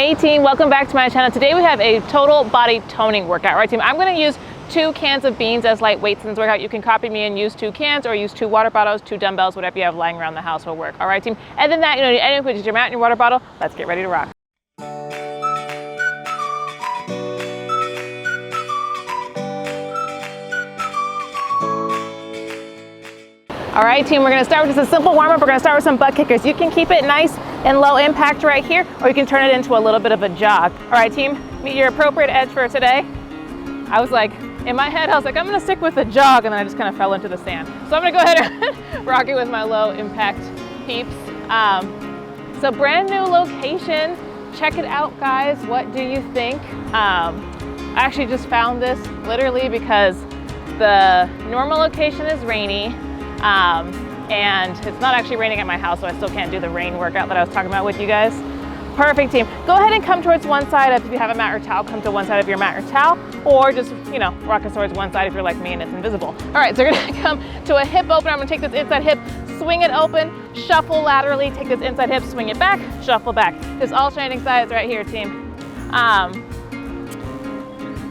Hey team, welcome back to my channel. Today we have a total body toning workout, right team? I'm gonna use 2 cans of beans as light weights in this workout. You can copy me and use 2 cans or use 2 water bottles, 2 dumbbells, whatever you have lying around the house will work. All right team, and then that, you don't need anything, just your mat and your water bottle. Let's get ready to rock. All right team, we're gonna start with just a simple warm up. We're gonna start with some butt kickers. You can keep it nice and low impact right here, or you can turn it into a little bit of a jog. All right team, meet your appropriate edge for today. I was like, in my head, I was like, I'm gonna stick with the jog, and then I just kind of fell into the sand. So I'm gonna go ahead and rock it with my low impact peeps. So brand new location. Check it out, guys. What do you think? I actually just found this literally because the normal location is rainy. And it's not actually raining at my house, so I still can't do the rain workout that I was talking about with you guys. Perfect team. Go ahead and come towards one side. If you have a mat or towel, come to one side of your mat or towel, or just, you know, rock it towards one side if you're like me and it's invisible. All right, so we're gonna come to a hip opener. I'm gonna take this inside hip, swing it open, shuffle laterally, take this inside hip, swing it back, shuffle back. This alternating sides right here, team.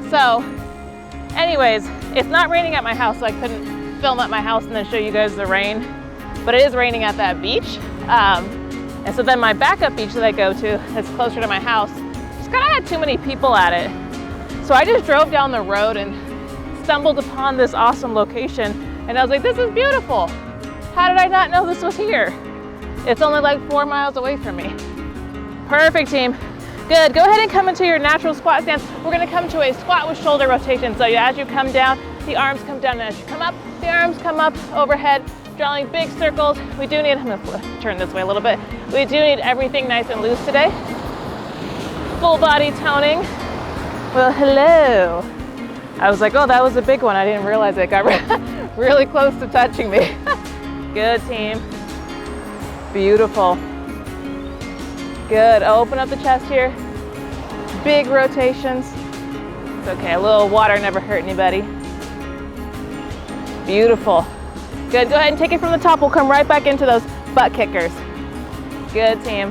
So anyways, it's not raining at my house, so I couldn't film at my house and then show you guys the rain, but it is raining at that beach. And so then my backup beach that I go to that's closer to my house just kind of had too many people at it. So I just drove down the road and stumbled upon this awesome location, and I was like, this is beautiful. How did I not know this was here? It's only like 4 miles away from me. Perfect team. Good, go ahead and come into your natural squat stance. We're gonna come to a squat with shoulder rotation. So as you come down, the arms come down, and as you come up, the arms come up overhead, drawing big circles. We do need, I'm gonna turn this way a little bit. We do need everything nice and loose today. Full body toning. Well, hello. I was like, oh, that was a big one. I didn't realize it got really close to touching me. Good team. Beautiful. Good, open up the chest here. Big rotations. It's okay, a little water never hurt anybody. Beautiful. Good, go ahead and take it from the top. We'll come right back into those butt kickers. Good team.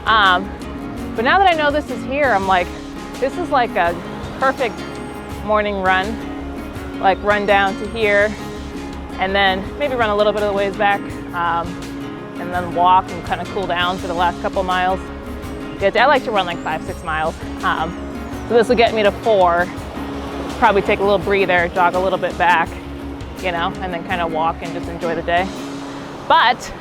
But now that I know this is here, I'm like, this is like a perfect morning run. Like run down to here, and then maybe run a little bit of the ways back, and then walk and kind of cool down for the last couple miles. Good, I like to run like 5-6 miles. So this will get me to 4. Probably take a little breather, jog a little bit back, you know, and then kind of walk and just enjoy the day. But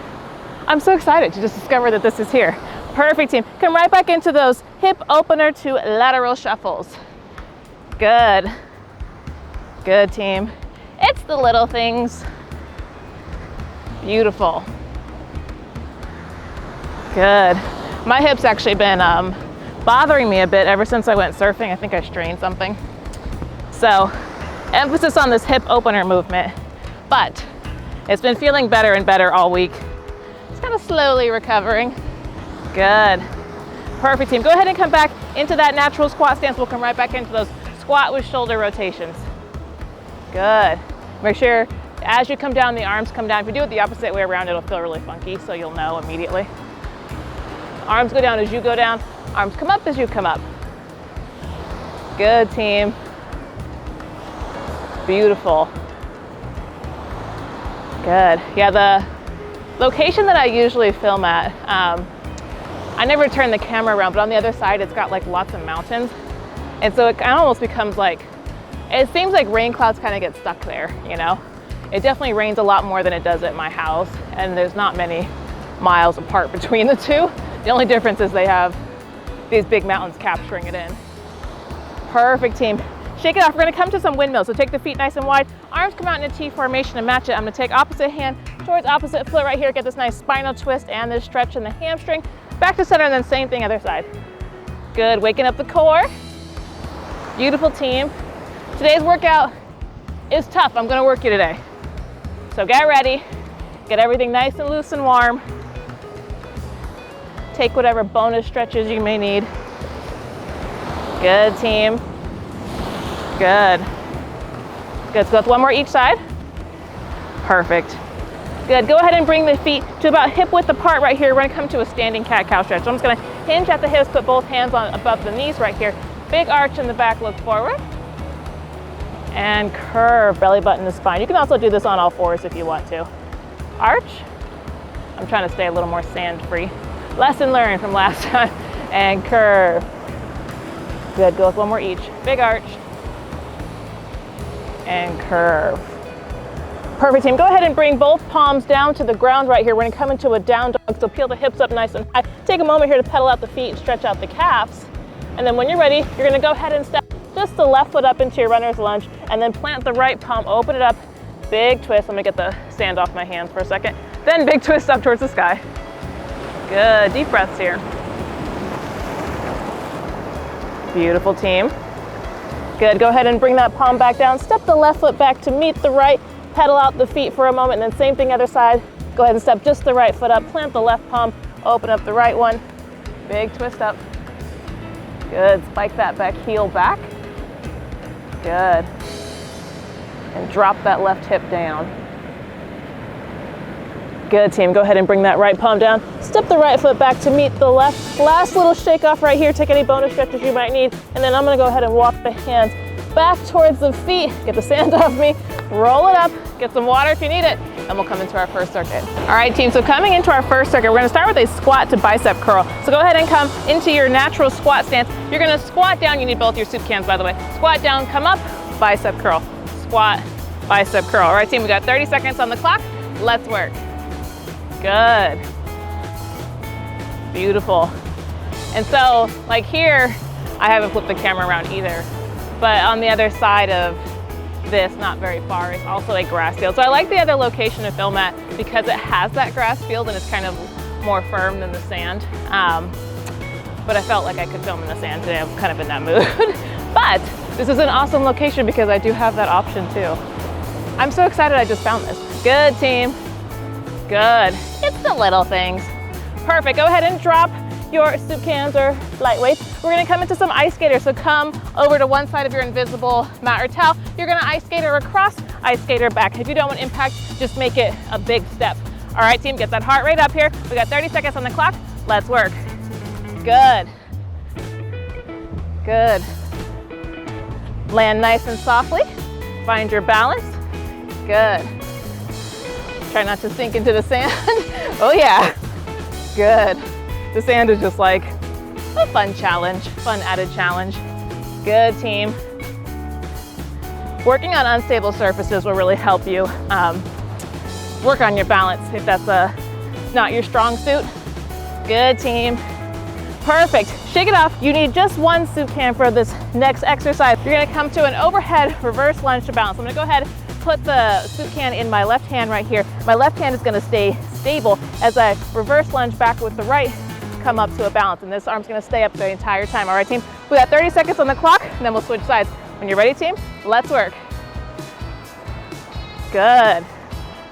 I'm so excited to just discover that this is here. Perfect team. Come right back into those hip opener to lateral shuffles. Good. Good team. It's the little things. Beautiful. Good. My hip's actually been bothering me a bit ever since I went surfing. I think I strained something. So emphasis on this hip opener movement, but it's been feeling better and better all week. It's kind of slowly recovering. Good. Perfect team. Go ahead and come back into that natural squat stance. We'll come right back into those squat with shoulder rotations. Good. Make sure as you come down, the arms come down. If you do it the opposite way around, it'll feel really funky, so you'll know immediately. Arms go down as you go down. Arms come up as you come up. Good team. Beautiful. Good. Yeah, the location that I usually film at, I never turn the camera around, but on the other side, it's got like lots of mountains. And so it almost becomes like, it seems like rain clouds kind of get stuck there, you know? It definitely rains a lot more than it does at my house, and there's not many miles apart between the two. The only difference is they have these big mountains capturing it in. Perfect team. Shake it off. We're gonna come to some windmills. So take the feet nice and wide. Arms come out in a T formation to match it. I'm gonna take opposite hand towards opposite foot right here. Get this nice spinal twist and this stretch in the hamstring. Back to center, and then same thing other side. Good, waking up the core. Beautiful team. Today's workout is tough. I'm gonna work you today. So get ready. Get everything nice and loose and warm. Take whatever bonus stretches you may need. Good team. Good. Good, so that's one more each side. Perfect. Good, go ahead and bring the feet to about hip width apart right here. We're gonna come to a standing cat-cow stretch. So I'm just gonna hinge at the hips, put both hands on above the knees right here. Big arch in the back, look forward. And curve, belly button to spine. You can also do this on all fours if you want to. Arch. I'm trying to stay a little more sand-free. Lesson learned from last time. And curve. Good, go with one more each. Big arch. And curve. Perfect, team. Go ahead and bring both palms down to the ground right here. We're gonna come into a down dog, so peel the hips up nice and high. Take a moment here to pedal out the feet and stretch out the calves. And then when you're ready, you're gonna go ahead and step just the left foot up into your runner's lunge, and then plant the right palm, open it up, big twist. Let me get the sand off my hands for a second. Then big twist up towards the sky. Good, deep breaths here. Beautiful, team. Good, go ahead and bring that palm back down. Step the left foot back to meet the right. Pedal out the feet for a moment, and then same thing other side. Go ahead and step just the right foot up, plant the left palm, open up the right one. Big twist up. Good, spike that back heel back. Good. And drop that left hip down. Good, team. Go ahead and bring that right palm down. Step the right foot back to meet the left. Last little shake off right here. Take any bonus stretches you might need. And then I'm gonna go ahead and walk the hands back towards the feet. Get the sand off me. Roll it up. Get some water if you need it. And we'll come into our first circuit. All right, team. So coming into our first circuit, we're gonna start with a squat to bicep curl. So go ahead and come into your natural squat stance. You're gonna squat down. You need both your soup cans, by the way. Squat down, come up, bicep curl. Squat, bicep curl. All right, team. We got 30 seconds on the clock. Let's work. Good. Beautiful. And so, like here, I haven't flipped the camera around either, but on the other side of this, not very far, is also a grass field. So I like the other location to film at because it has that grass field and it's kind of more firm than the sand. But I felt like I could film in the sand today. I'm kind of in that mood. But this is an awesome location because I do have that option too. I'm so excited I just found this. Good, team. Good. It's the little things. Perfect. Go ahead and drop your soup cans or lightweights. We're gonna come into some ice skater. So come over to one side of your invisible mat or towel. You're gonna ice skater across, ice skater back. If you don't want impact, just make it a big step. All right, team, get that heart rate up here. We got 30 seconds on the clock. Let's work. Good. Good. Land nice and softly. Find your balance. Good. Try not to sink into the sand. Oh yeah, good. The sand is just like a fun challenge, fun added challenge. Good, team. Working on unstable surfaces will really help you work on your balance if that's not your strong suit. Good, team. Perfect. Shake it off. You need just one soup can for this next exercise. You're gonna come to an overhead reverse lunge to balance. I'm gonna go ahead, put the soup can in my left hand right here. My left hand is gonna stay stable as I reverse lunge back with the right, come up to a balance. And this arm's gonna stay up the entire time. All right, team? We got 30 seconds on the clock, and then we'll switch sides. When you're ready, team, let's work. Good.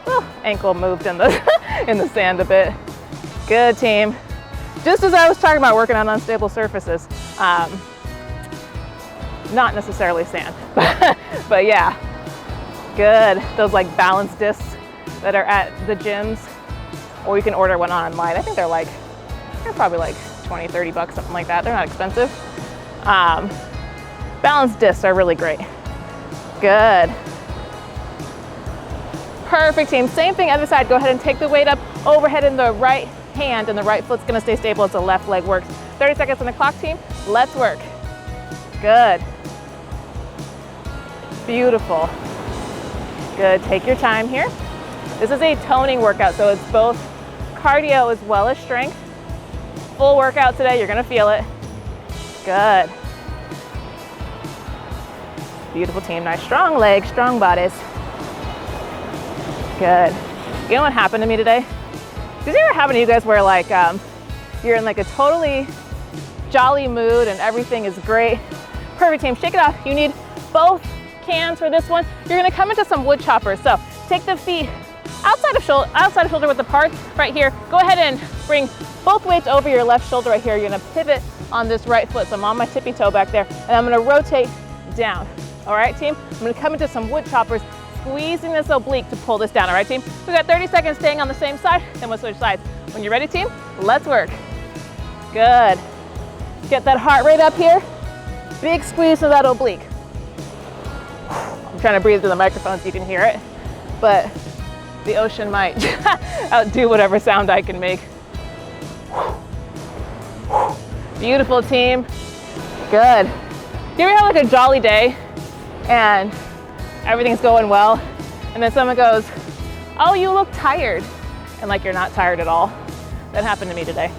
Oh, ankle moved in the, in the sand a bit. Good, team. Just as I was talking about working on unstable surfaces, not necessarily sand, but yeah. Good. Those like balance discs that are at the gyms, or you can order one online. I think they're probably like 20, 30 bucks, something like that. They're not expensive. Balance discs are really great. Good. Perfect, team. Same thing other side. Go ahead and take the weight up overhead in the right hand, and the right foot's gonna stay stable as the left leg works. 30 seconds on the clock, team. Let's work. Good. Beautiful. Good, take your time here. This is a toning workout, so it's both cardio as well as strength. Full workout today, you're gonna feel it. Good. Beautiful, team. Nice strong legs, strong bodies. Good. You know what happened to me today? Does it ever happen to you guys where like you're in like a totally jolly mood and everything is great? Perfect, team. Shake it off. You need both cans for this one. You're gonna come into some wood choppers. So take the feet outside of shoulder width apart right here. Go ahead and bring both weights over your left shoulder right here. You're gonna pivot on this right foot. So I'm on my tippy toe back there, and I'm gonna rotate down. All right, team? I'm gonna come into some wood choppers. squeezing this oblique to pull this down. All right, team? We got 30 seconds staying on the same side, then we'll switch sides. When you're ready, team, let's work. Good. Get that heart rate up here. Big squeeze of that oblique. I'm trying to breathe through the microphone so you can hear it, but the ocean might outdo whatever sound I can make. Beautiful, team. Good. You ever have like a jolly day and everything's going well, and then someone goes, oh, you look tired, and like you're not tired at all? That happened to me today.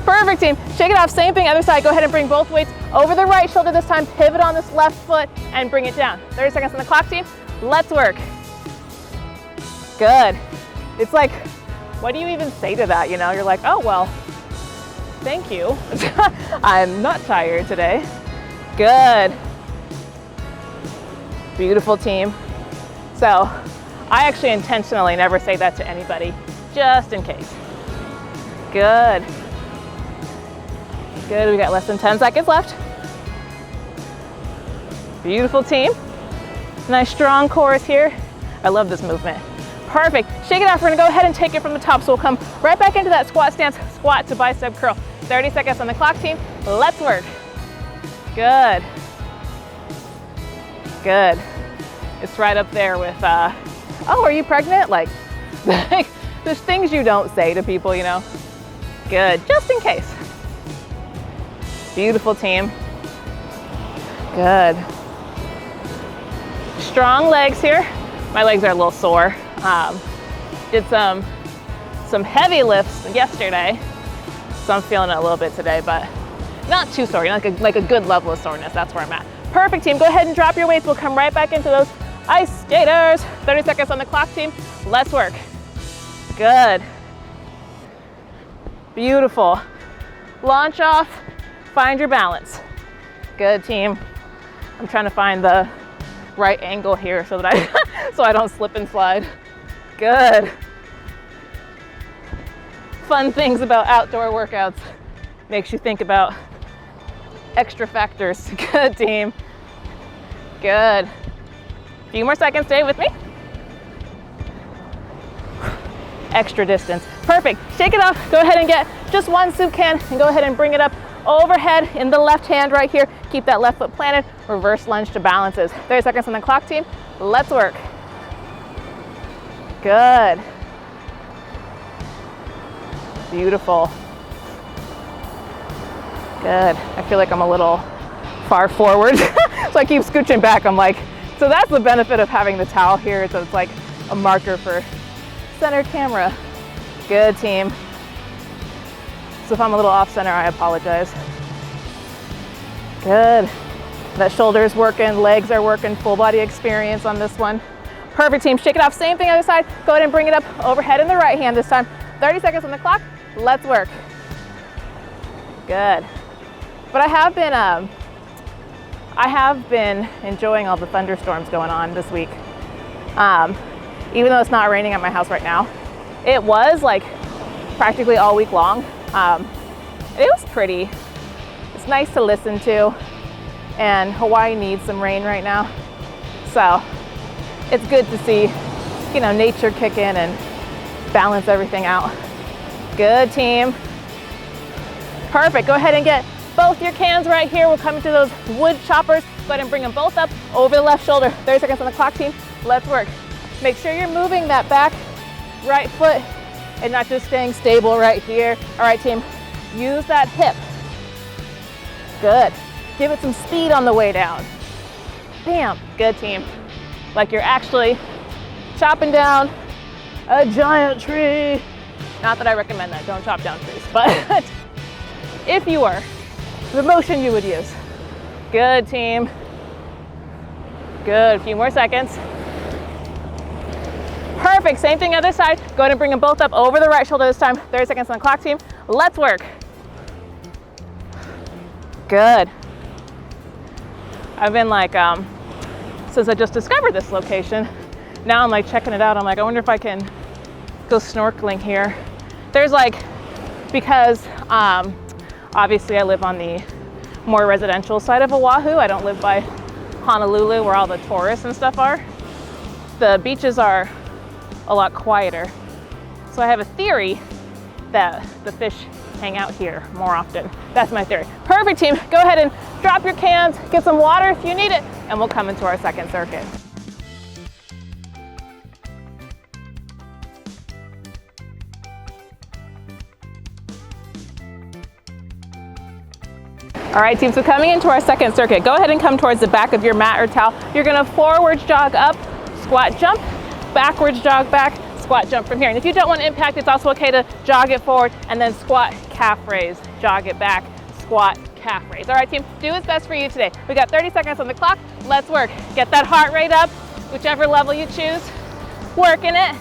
Perfect, team. Shake it off. Same thing, other side. Go ahead and bring both weights over the right shoulder this time. Pivot on this left foot and bring it down. 30 seconds on the clock, team. Let's work. Good. It's like, what do you even say to that? You know, you're like, oh, well, thank you. I'm not tired today. Good. Beautiful, team. So I actually intentionally never say that to anybody, just in case. Good. Good, we got less than 10 seconds left. Beautiful, team. Nice strong cores here. I love this movement. Perfect. Shake it off. We're gonna go ahead and take it from the top. So we'll come right back into that squat stance, squat to bicep curl. 30 seconds on the clock, team. Let's work. Good. Good. It's right up there with, oh, are you pregnant? Like, there's things you don't say to people, you know. Good, just in case. Beautiful, team. Good. Strong legs here. My legs are a little sore. Did some heavy lifts yesterday, so I'm feeling it a little bit today, but not too sore. You know, like a good level of soreness. That's where I'm at. Perfect, team. Go ahead and drop your weights. We'll come right back into those ice skaters. 30 seconds on the clock, team. Let's work. Good. Beautiful. Launch off. Find your balance. Good, team. I'm trying to find the right angle here so that so I don't slip and slide. Good. Fun things about outdoor workouts. Makes you think about extra factors. Good, team. Good. A few more seconds. Stay with me. Extra distance. Perfect. Shake it off. Go ahead and get just one soup can and go ahead and bring it up overhead in the left hand right here. Keep that left foot planted. Reverse lunge to balances. 30 seconds on the clock, team. Let's work. Good. Beautiful. Good. I feel like I'm a little far forward, so I keep scooching back. I'm like, so that's the benefit of having the towel here. So it's like a marker for center camera. Good, team. So if I'm a little off center, I apologize. Good. That shoulder is working, legs are working, full body experience on this one. Perfect, team. Shake it off. Same thing other side. Go ahead and bring it up overhead in the right hand this time. 30 seconds on the clock. Let's work. Good. But I have been enjoying all the thunderstorms going on this week. Even though it's not raining at my house right now. It was like practically all week long. It was pretty. It's nice to listen to, and Hawaii needs some rain right now. So it's good to see, you know, nature kick in and balance everything out. Good, team. Perfect. Go ahead and get both your cans right here. We'll come into those wood choppers. Go ahead and bring them both up over the left shoulder. 30 seconds on the clock, team. Let's work. Make sure you're moving that back right foot and not just staying stable right here. All right, team. Use that hip. Good. Give it some speed on the way down. Bam. Good, team. Like you're actually chopping down a giant tree. Not that I recommend that. Don't chop down trees. But if you were, the motion you would use. Good, team. Good. A few more seconds. Perfect. Same thing other side. Go ahead and bring them both up over the right shoulder this time. 30 seconds on the clock, team. Let's work. Good. I've been like, since I just discovered this location, now I'm like checking it out. I'm like, I wonder if I can go snorkeling here. There's like, because obviously I live on the more residential side of Oahu. I don't live by Honolulu where all the tourists and stuff are. the beaches are a lot quieter. So I have a theory that the fish hang out here more often. That's my theory. Perfect, team. Go ahead and drop your cans, get some water if you need it, and we'll come into our second circuit. All right, team, so coming into our second circuit, go ahead and come towards the back of your mat or towel. You're gonna forwards jog up, squat jump, backwards jog back, squat jump from here. And if you don't want to impact, it's also okay to jog it forward and then squat, calf raise, jog it back, squat, calf raise. All right, team, do what's best for you today. We got 30 seconds on the clock. Let's work. Get that heart rate up, whichever level you choose. Working it.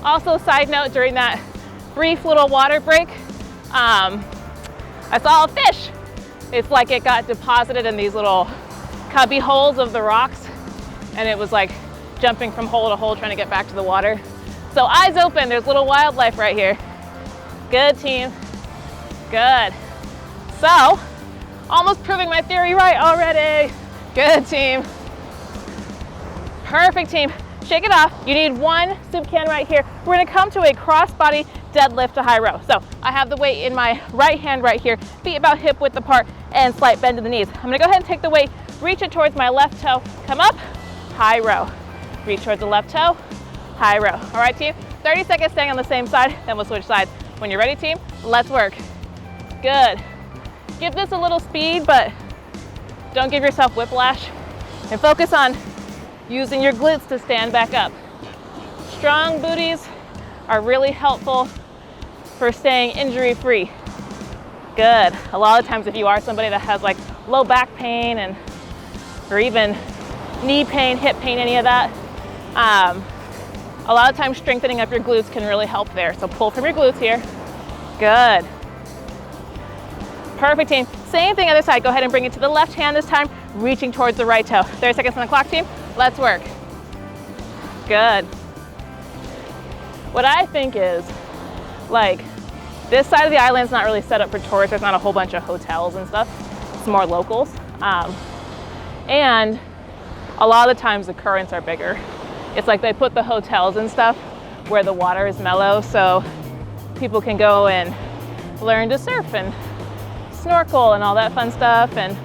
Also, side note, during that brief little water break, I saw a fish. It's like it got deposited in these little cubby holes of the rocks, and it was like jumping from hole to hole trying to get back to the water. So eyes open, there's little wildlife right here. Good, team. Good. So, almost proving my theory right already. Good, team. Perfect, team. Shake it off. You need one soup can right here. We're gonna come to a cross-body deadlift to high row. So I have the weight in my right hand right here, feet about hip width apart, and slight bend in the knees. I'm gonna go ahead and take the weight, reach it towards my left toe, come up, high row. Reach towards the left toe, high row. All right, team, 30 seconds staying on the same side, then we'll switch sides. When you're ready, team, let's work. Good. Give this a little speed, but don't give yourself whiplash. And focus on using your glutes to stand back up. Strong booties are really helpful for staying injury-free. Good. A lot of times if you are somebody that has like low back pain or even knee pain, hip pain, any of that, a lot of times strengthening up your glutes can really help there. So pull from your glutes here. Good. Perfect, team. Same thing other side. Go ahead and bring it to the left hand this time, reaching towards the right toe. 30 seconds on the clock, team. Let's work. Good. What I think is, like, this side of the island is not really set up for tourists. There's not a whole bunch of hotels and stuff. It's more locals. And a lot of the times the currents are bigger. It's like they put the hotels and stuff where the water is mellow so people can go and learn to surf and snorkel and all that fun stuff and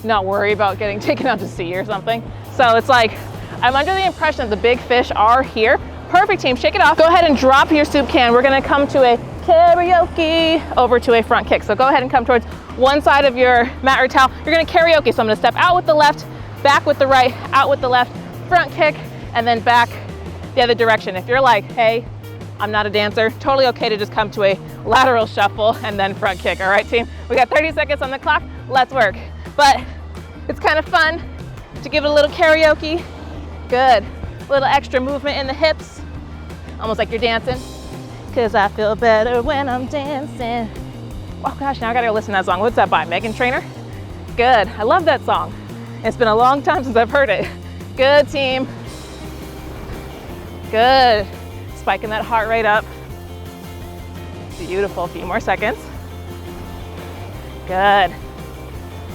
not worry about getting taken out to sea or something. So it's like, I'm under the impression that the big fish are here. Perfect, team, shake it off. Go ahead and drop your soup can. We're gonna come to a karaoke over to a front kick. So go ahead and come towards one side of your mat or towel. You're gonna karaoke. So I'm gonna step out with the left, back with the right, out with the left, front kick, and then back the other direction. If you're like, hey, I'm not a dancer, totally okay to just come to a lateral shuffle and then front kick. All right, team? We got 30 seconds on the clock. Let's work. But it's kind of fun to give it a little karaoke. Good. A little extra movement in the hips, almost like you're dancing. Cause I feel better when I'm dancing. Oh gosh, now I gotta go listen to that song. What's that by? Meghan Trainor? Good, I love that song. It's been a long time since I've heard it. Good, team. Good. Spiking that heart rate up. Beautiful, a few more seconds. Good.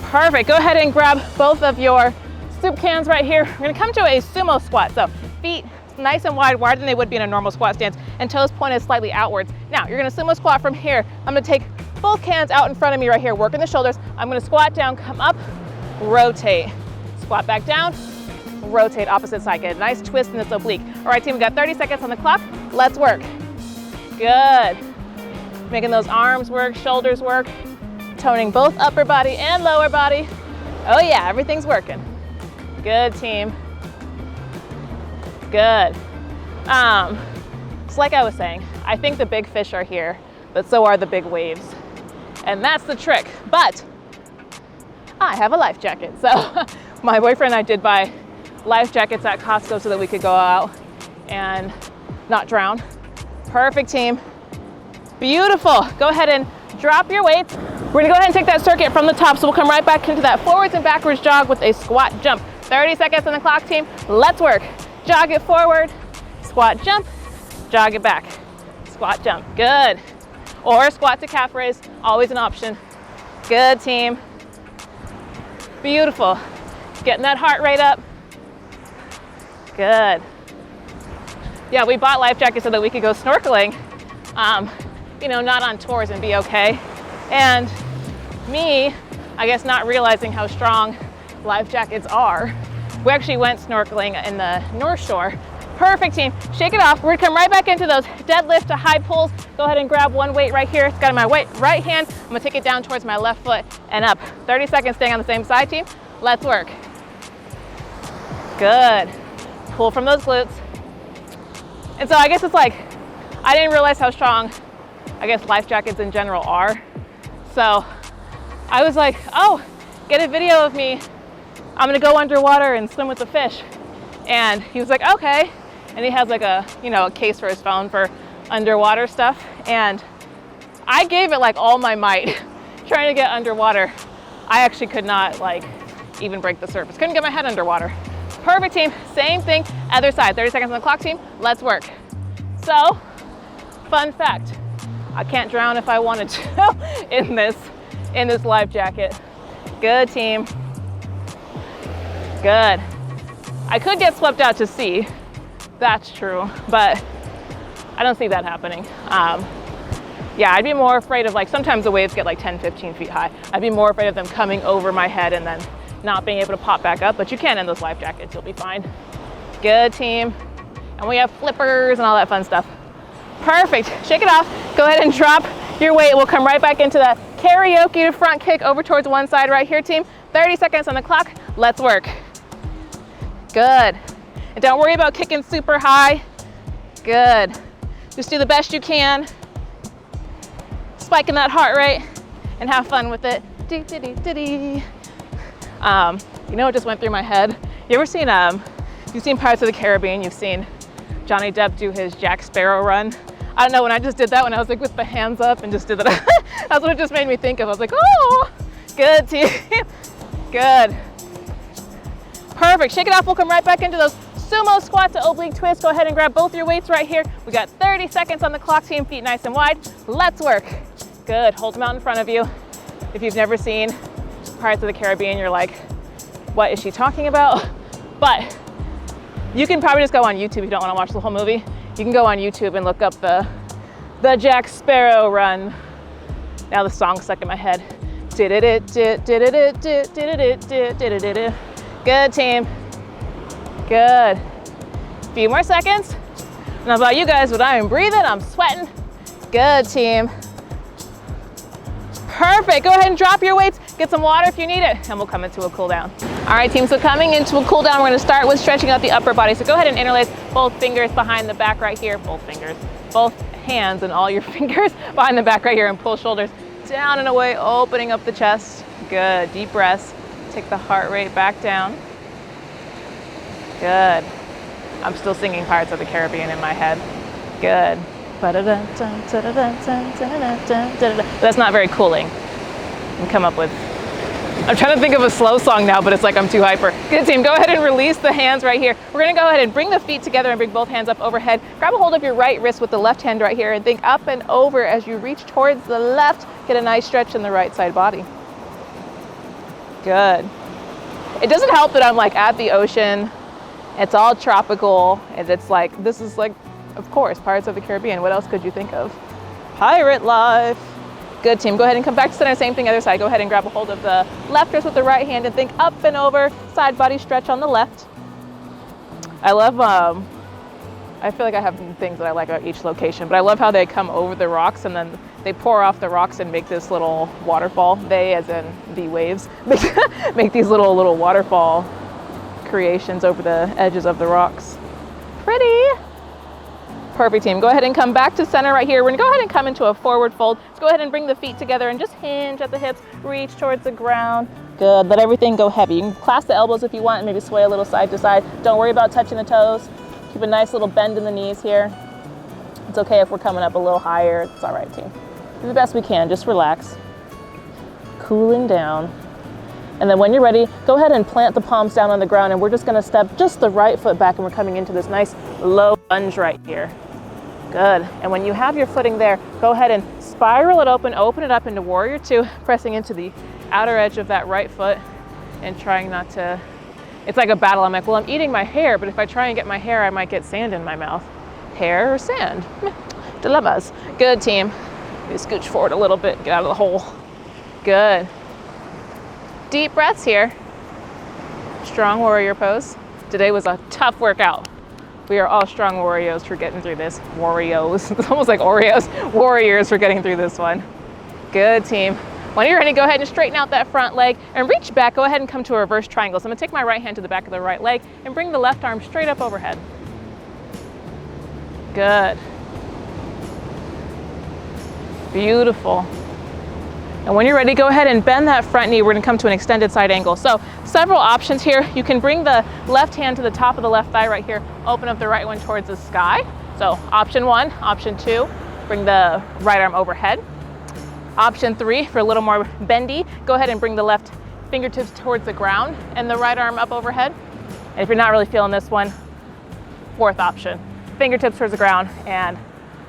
Perfect, go ahead and grab both of your soup cans right here. We're gonna come to a sumo squat. So feet nice and wide, wider than they would be in a normal squat stance, and toes pointed slightly outwards. Now, you're gonna sumo squat from here. I'm gonna take both cans out in front of me right here, working the shoulders. I'm gonna squat down, come up, rotate. Squat back down, rotate opposite side. Get a nice twist in this oblique. All right, team, we got 30 seconds on the clock. Let's work. Good. Making those arms work, shoulders work, toning both upper body and lower body. Oh yeah, everything's working. Good, team. Good. So like I was saying, I think the big fish are here, but so are the big waves. And that's the trick. But I have a life jacket. So my boyfriend and I did buy life jackets at Costco so that we could go out and not drown. Perfect, team. Beautiful. Go ahead and drop your weights. We're gonna go ahead and take that circuit from the top, so we'll come right back into that forwards and backwards jog with a squat jump. 30 seconds on the clock, team. Let's work. Jog it forward, squat jump, jog it back, squat jump. Good. Or squat to calf raise, always an option. Good, team. Beautiful. Getting that heart rate up. Good. Yeah, we bought life jackets so that we could go snorkeling, you know, not on tours and be okay. And me, I guess not realizing how strong life jackets are, we actually went snorkeling in the North Shore. Perfect, team. Shake it off. We're gonna come right back into those deadlift to high pulls. Go ahead and grab one weight right here. It's got in my right hand. I'm gonna take it down towards my left foot and up. 30 seconds staying on the same side, team. Let's work. Good. Pull from those glutes. And so I guess it's like, I didn't realize how strong, I guess, life jackets in general are. So I was like, oh, get a video of me. I'm gonna go underwater and swim with the fish. And he was like, okay. And he has like a, you know, a case for his phone for underwater stuff. And I gave it like all my might trying to get underwater. I actually could not like even break the surface. Couldn't get my head underwater. Perfect, team. Same thing, other side. 30 seconds on the clock, team. Let's work. So, fun fact, I can't drown if I wanted to in this life jacket. Good, team. Good. I could get swept out to sea. That's true, but I don't see that happening. Yeah, I'd be more afraid of, like, sometimes the waves get like 10, 15 feet high. I'd be more afraid of them coming over my head and then not being able to pop back up, but you can in those life jackets, you'll be fine. Good, team. And we have flippers and all that fun stuff. Perfect, shake it off. Go ahead and drop your weight. We'll come right back into that karaoke to front kick over towards one side right here, team. 30 seconds on the clock, let's work. Good. And don't worry about kicking super high. Good. Just do the best you can. Spiking that heart rate and have fun with it. You know what just went through my head? You ever seen, you've seen Pirates of the Caribbean, you've seen Johnny Depp do his Jack Sparrow run. I don't know, when I just did that, when I was like with the hands up and just did that, that's what it just made me think of. I was like, oh, good, team. Good. Perfect, shake it off. We'll come right back into those sumo squat to oblique twist. Go ahead and grab both your weights right here. We got 30 seconds on the clock, team. Feet nice and wide. Let's work. Good, hold them out in front of you. If you've never seen Pirates of the Caribbean, you're like, what is she talking about? But you can probably just go on YouTube if you don't want to watch the whole movie. You can go on YouTube and look up the Jack Sparrow run. Now the song's stuck in my head. Good, team. Good. A few more seconds. I don't know about you guys, but I am breathing, I'm sweating. Good, team. Perfect, go ahead and drop your weights. Get some water if you need it, and we'll come into a cool down. All right, team, so coming into a cool down, we're gonna start with stretching out the upper body. So go ahead and interlace both fingers behind the back right here, both hands and all your fingers behind the back right here, and pull shoulders down and away, opening up the chest. Good, deep breaths. Take the heart rate back down. Good. I'm still singing Pirates of the Caribbean in my head. Good. That's not very cooling. I'm trying to think of a slow song now, but it's like I'm too hyper. Good, team, go ahead and release the hands right here. We're gonna go ahead and bring the feet together and bring both hands up overhead. Grab a hold of your right wrist with the left hand right here and think up and over as you reach towards the left. Get a nice stretch in the right side body. Good. It doesn't help that I'm like at the ocean. It's all tropical, and it's like, this is like, of course, Pirates of the Caribbean. What else could you think of? Pirate life. Good, team. Go ahead and come back to center. Same thing, other side. Go ahead and grab a hold of the left wrist with the right hand and think up and over. Side body stretch on the left. I love, I feel like I have things that I like about each location, but I love how they come over the rocks and then they pour off the rocks and make this little waterfall. They, as in the waves, make these little waterfall creations over the edges of the rocks. Pretty. Perfect, team. Go ahead and come back to center right here. We're gonna go ahead and come into a forward fold. Let's go ahead and bring the feet together and just hinge at the hips, reach towards the ground. Good, let everything go heavy. You can clasp the elbows if you want and maybe sway a little side to side. Don't worry about touching the toes. Keep a nice little bend in the knees here. It's okay if we're coming up a little higher. It's all right, team. Do the best we can, just relax. Cooling down. And then when you're ready, go ahead and plant the palms down on the ground, and we're just gonna step just the right foot back, and we're coming into this nice low lunge right here. Good, and when you have your footing there, go ahead and spiral it open it up into warrior two, pressing into the outer edge of that right foot and trying not to, it's like a battle. I'm like, well, I'm eating my hair, but if I try and get my hair, I might get sand in my mouth. hair or sand. Dilemmas. Good, team. Maybe scooch forward a little bit, get out of the hole. Good. Deep breaths here. Strong warrior pose. Today was a tough workout. We are all strong warriors for getting through this. Warriors. It's almost like Oreos. Warriors for getting through this one. Good, team. When you're ready, go ahead and straighten out that front leg and reach back. Go ahead and come to a reverse triangle. So I'm gonna take my right hand to the back of the right leg and bring the left arm straight up overhead. Good. Beautiful. And when you're ready, go ahead and bend that front knee. We're gonna come to an extended side angle. So several options here. You can bring the left hand to the top of the left thigh right here. Open up the right one towards the sky. So option 1, option 2, bring the right arm overhead. Option 3, for a little more bendy, go ahead and bring the left fingertips towards the ground and the right arm up overhead. And if you're not really feeling this one, 4th option, fingertips towards the ground and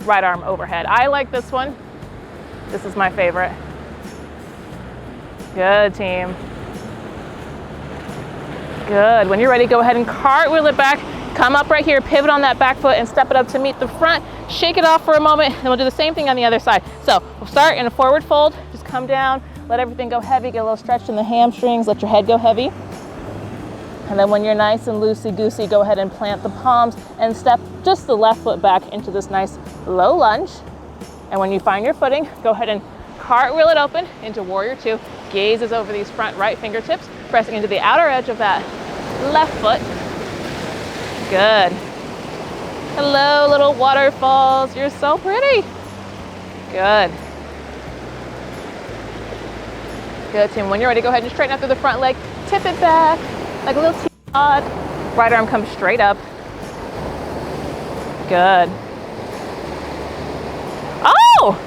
right arm overhead. I like this one. This is my favorite. Good, team. Good. When you're ready, go ahead and cartwheel it back. Come up right here, pivot on that back foot and step it up to meet the front. Shake it off for a moment, and we'll do the same thing on the other side. So we'll start in a forward fold. Just come down, let everything go heavy, get a little stretch in the hamstrings, let your head go heavy. And then when you're nice and loosey-goosey, go ahead and plant the palms and step just the left foot back into this nice low lunge. And when you find your footing, go ahead and cartwheel it open into warrior 2. Gazes over these front right fingertips, pressing into the outer edge of that left foot. Good. Hello, little waterfalls. You're so pretty. Good. Good, team. When you're ready, go ahead and straighten out through the front leg. Tip it back like a little teapot. Right arm comes straight up. Good. Oh!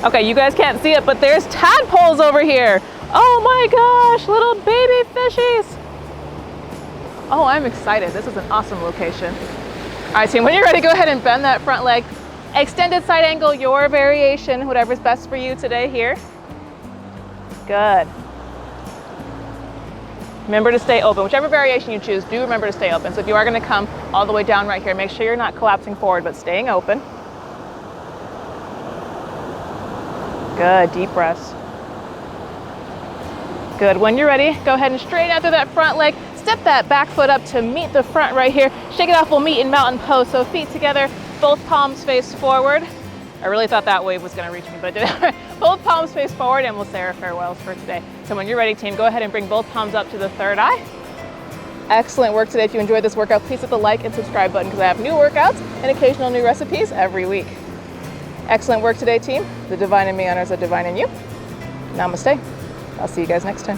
Okay, you guys can't see it, but there's tadpoles over here. Oh my gosh, little baby fishies. Oh, I'm excited. This is an awesome location. All right, team, when you're ready, go ahead and bend that front leg. Extended side angle, your variation, whatever's best for you today here. Good. Remember to stay open. Whichever variation you choose, do remember to stay open. So if you are gonna come all the way down right here, make sure you're not collapsing forward, but staying open. Good, deep breaths. Good, when you're ready, go ahead and straighten out through that front leg. Step that back foot up to meet the front right here. Shake it off, we'll meet in mountain pose. So feet together, both palms face forward. I really thought that wave was gonna reach me, but it didn't. Both palms face forward and we'll say our farewells for today. So when you're ready, team, go ahead and bring both palms up to the third eye. Excellent work today. If you enjoyed this workout, please hit the like and subscribe button because I have new workouts and occasional new recipes every week. Excellent work today, team. The divine in me honors the divine in you. Namaste. I'll see you guys next time.